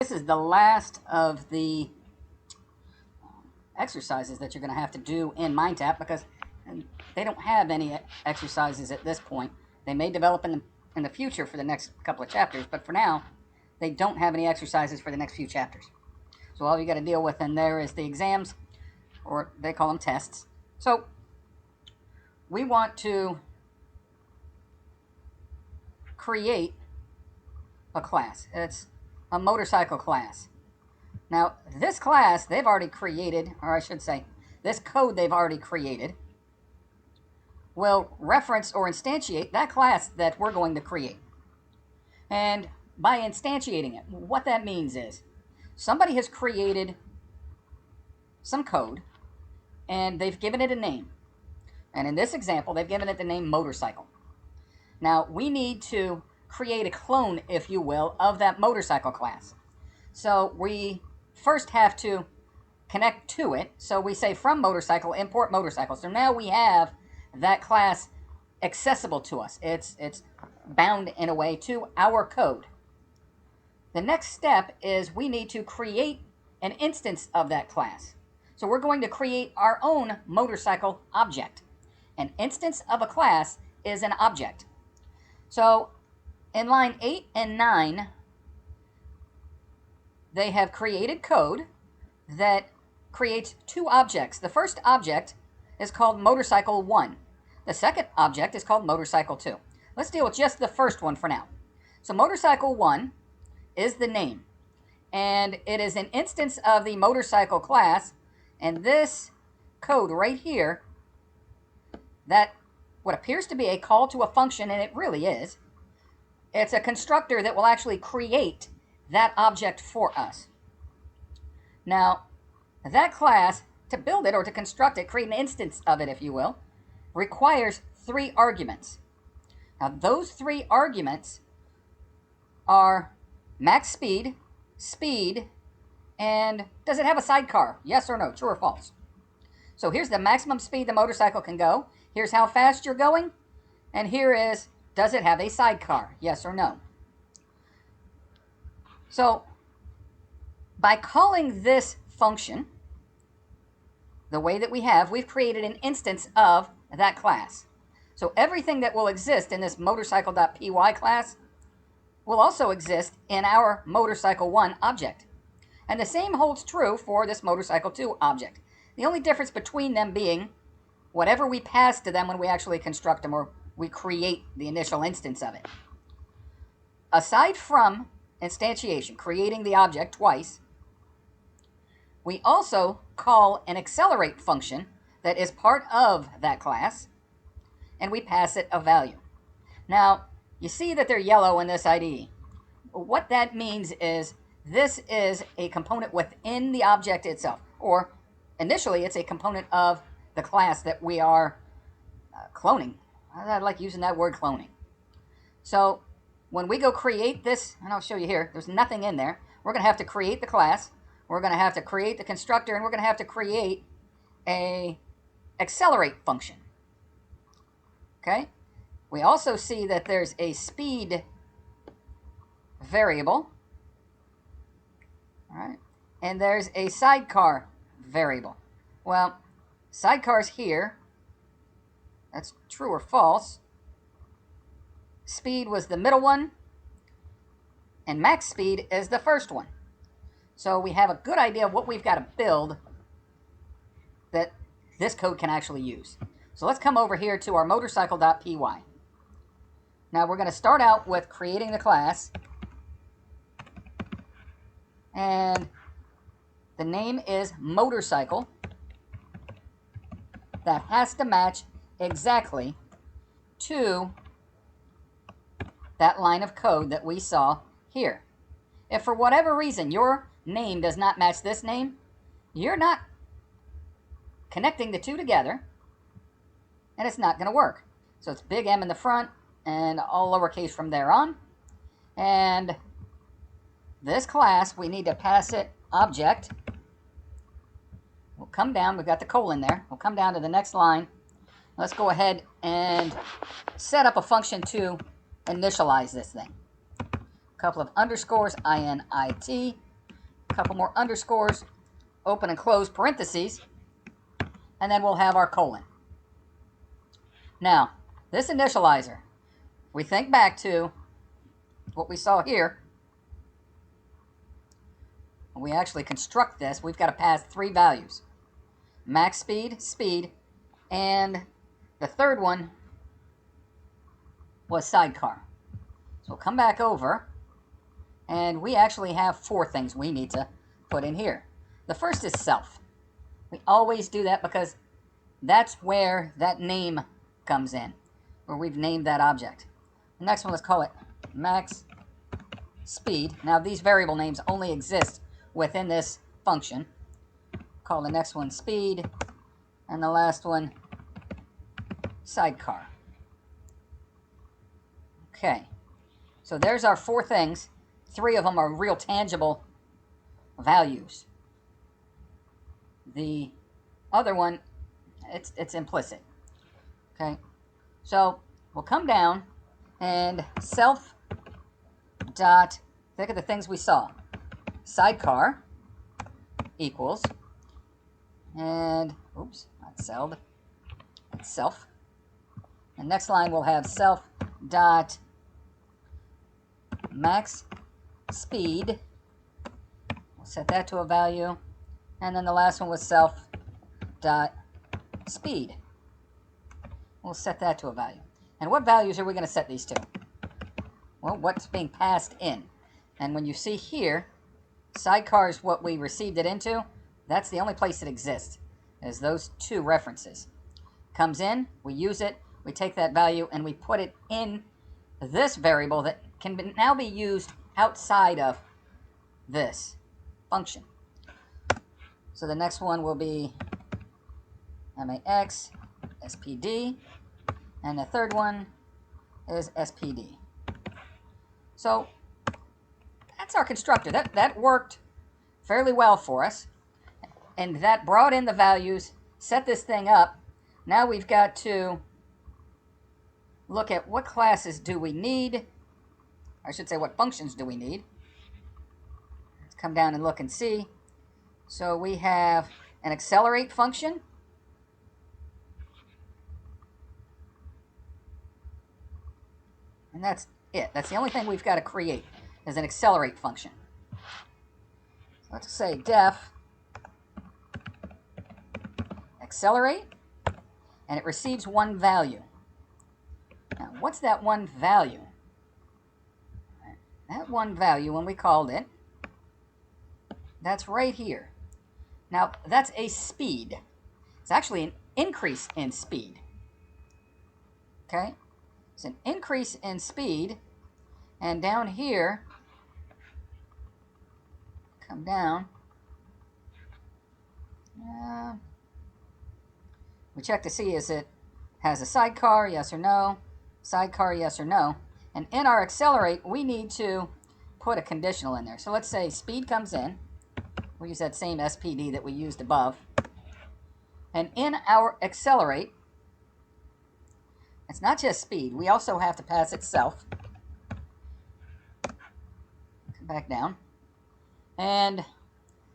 This is the last of the exercises that you're going to have to do in MindTap because they don't have any exercises at this point. They may develop in the future for the next couple of chapters, but for now, they don't have any exercises for the next few chapters. So all you got to deal with in there is the exams, or they call them tests. So we want to create a class. It's a motorcycle class. Now, this class they've already created, or I should say, this code they've already created will reference or instantiate that class that we're going to create. And by instantiating it, what that means is somebody has created some code and they've given it a name. And in this example, they've given it the name motorcycle. Now, we need to create a clone, if you will, of that motorcycle class. So we first have to connect to it. So we say from motorcycle, import motorcycle. So now we have that class accessible to us. It's bound in a way to our code. The next step is we need to create an instance of that class. So we're going to create our own motorcycle object. An instance of a class is an object. So in line 8 and 9, they have created code that creates two objects. The first object is called motorcycle 1. The second object is called motorcycle 2. Let's deal with just the first one for now. So motorcycle 1 is the name, and it is an instance of the motorcycle class, and this code right here, that what appears to be a call to a function, and it really is, it's a constructor that will actually create that object for us. Now, that class, to build it or to construct it, create an instance of it, if you will, requires 3 arguments. Now, those 3 arguments are max speed, speed, and does it have a sidecar? Yes or no, true or false? So here's the maximum speed the motorcycle can go. Here's how fast you're going. And here is, does it have a sidecar? Yes or no? So by calling this function the way that we have, we've created an instance of that class. So everything that will exist in this motorcycle.py class will also exist in our motorcycle1 object. And the same holds true for this motorcycle2 object. The only difference between them being whatever we pass to them when we actually construct them or we create the initial instance of it. Aside from instantiation, creating the object twice, we also call an accelerate function that is part of that class, and we pass it a value. Now, you see that they're yellow in this IDE. What that means is this is a component within the object itself, or initially it's a component of the class that we are cloning. I like using that word, cloning. So when we go create this, and I'll show you here, there's nothing in there. We're going to have to create the class. We're going to have to create the constructor, and we're going to have to create a accelerate function. Okay? We also see that there's a speed variable. All right? And there's a sidecar variable. Well, sidecar's here. That's true or false. Speed was the middle one, and max speed is the first one. So we have a good idea of what we've got to build that this code can actually use. So let's come over here to our motorcycle.py. Now we're going to start out with creating the class, and the name is motorcycle. That has to match exactly to that line of code that we saw here. If for whatever reason your name does not match this name, you're not connecting the two together, and it's not going to work. So it's big M in the front and all lowercase from there on. And this class, we need to pass it object. We'll come down, we've got the colon there. We'll come down to the next line. Let's go ahead and set up a function to initialize this thing. A couple of underscores, INIT, couple more underscores, open and close parentheses, and then we'll have our colon. Now, this initializer, we think back to what we saw here. When we actually construct this, we've got to pass 3 values. Max speed, speed, and the third one was sidecar. So we'll come back over, and we actually have 4 things we need to put in here. The first is self. We always do that because that's where that name comes in, where we've named that object. The next one, let's call it max speed. Now these variable names only exist within this function. Call the next one speed, and the last one sidecar. Okay, so there's our 4 things. 3 of them are real tangible values. The other one, it's implicit. Okay, so we'll come down and self dot, think of the things we saw. Sidecar equals, and oops, not celled, it's self. The next line we'll have self dot max speed. We'll set that to a value. And then the last one was self dot speed. We'll set that to a value. And what values are we going to set these to? Well, what's being passed in. And when you see here, sidecar is what we received it into. That's the only place it exists, is those 2 references. Comes in, we use it, we take that value, and we put it in this variable that can now be used outside of this function. So the next one will be max spd, and the third one is spd. So that's our constructor. That worked fairly well for us, and that brought in the values, set this thing up. Now we've got to look at what classes do we need. I should say what functions do we need. Let's come down and look and see. So we have an accelerate function. And that's it. That's the only thing we've got to create, is an accelerate function. So let's say def accelerate, and it receives 1 value. Now, what's that 1 value? That 1 value, when we called it, that's right here. Now, that's a speed. It's actually an increase in speed. Okay? It's an increase in speed. And down here, come down. We check to see is it has a sidecar, yes or no. Sidecar, yes or no. And in our accelerate, we need to put a conditional in there. So let's say speed comes in. We'll use that same SPD that we used above. And in our accelerate, it's not just speed. We also have to pass it self. Come back down. And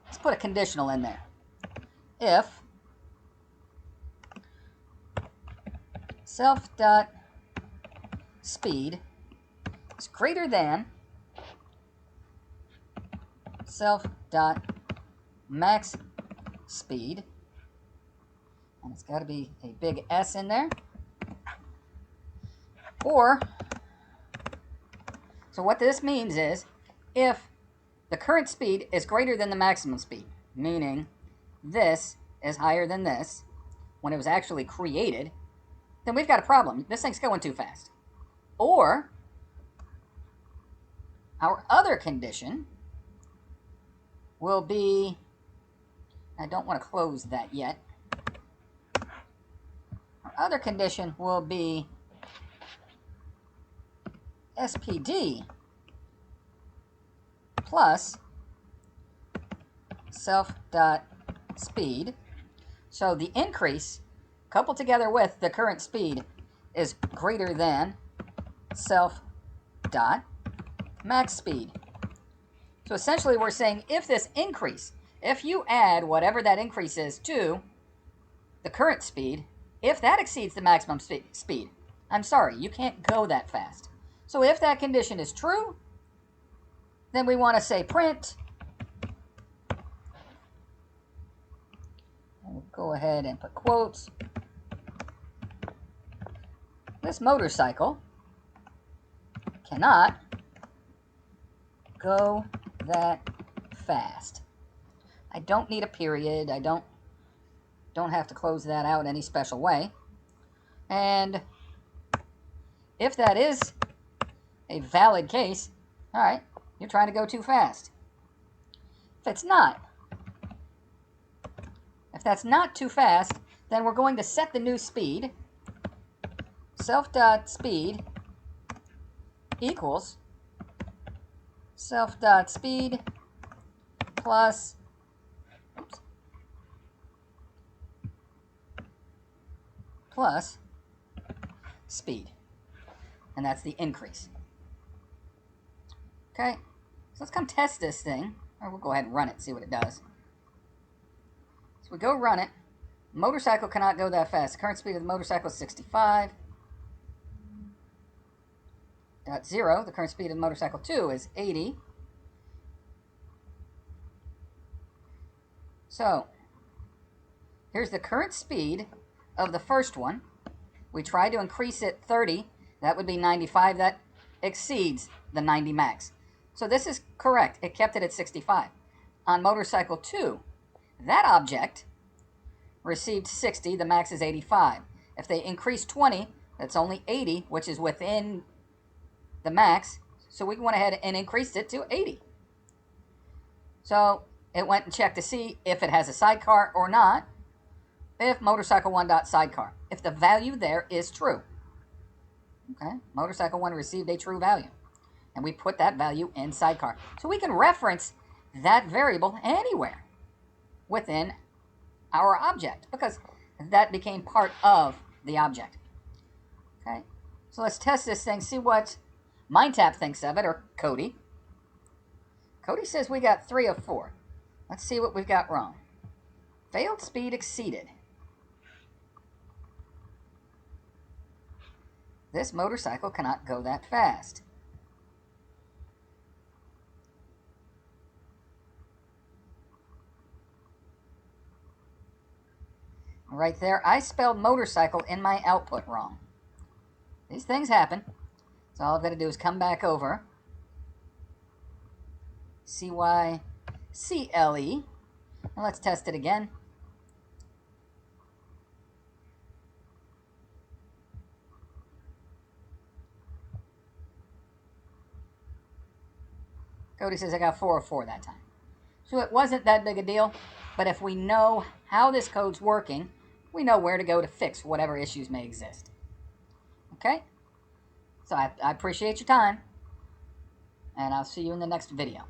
let's put a conditional in there. If self.speed is greater than self.max speed, and it's got to be a big S in there, or, so what this means is if the current speed is greater than the maximum speed, meaning this is higher than this when it was actually created, then we've got a problem. This thing's going too fast. Or our other condition will be, I don't want to close that yet. Our other condition will be SPD plus self.speed. So the increase coupled together with the current speed is greater than self.max speed. So So essentially we're saying if this increase, if you add whatever that increase is to the current speed, if that exceeds the maximum speed, I'm sorry, you can't go that fast. So if that condition is true, then we want to say print. We'll go ahead and put quotes. This motorcycle cannot go that fast. I don't need a period. I don't have to close that out any special way. And if that is a valid case, all right, you're trying to go too fast. If it's not, if that's not too fast, then we're going to set the new speed. Self.speed equals self.speed plus speed. And that's the increase. Okay, so let's come test this thing. Or we'll go ahead and run it, see what it does. So we go run it. Motorcycle cannot go that fast. The current speed of the motorcycle is 65. .0, the current speed of motorcycle 2 is 80. So, here's the current speed of the first one. We try to increase it 30. That would be 95. That exceeds the 90 max. So this is correct. It kept it at 65. On motorcycle 2, that object received 60. The max is 85. If they increase 20, that's only 80, which is within the max, so we went ahead and increased it to 80. So it went and checked to see if it has a sidecar or not, if motorcycle1.sidecar, if the value there is true. Okay, motorcycle 1 received a true value, and we put that value in sidecar. So we can reference that variable anywhere within our object, because that became part of the object. Okay, so let's test this thing, see what MindTap thinks of it, or Cody. Cody says we got 3 of 4. Let's see what we've got wrong. Failed speed exceeded. This motorcycle cannot go that fast. Right there, I spelled motorcycle in my output wrong. These things happen. So all I've got to do is come back over. CYCLE. And let's test it again. Cody says I got 4 of 4 that time. So it wasn't that big a deal. But if we know how this code's working, we know where to go to fix whatever issues may exist. Okay? So I appreciate your time, and I'll see you in the next video.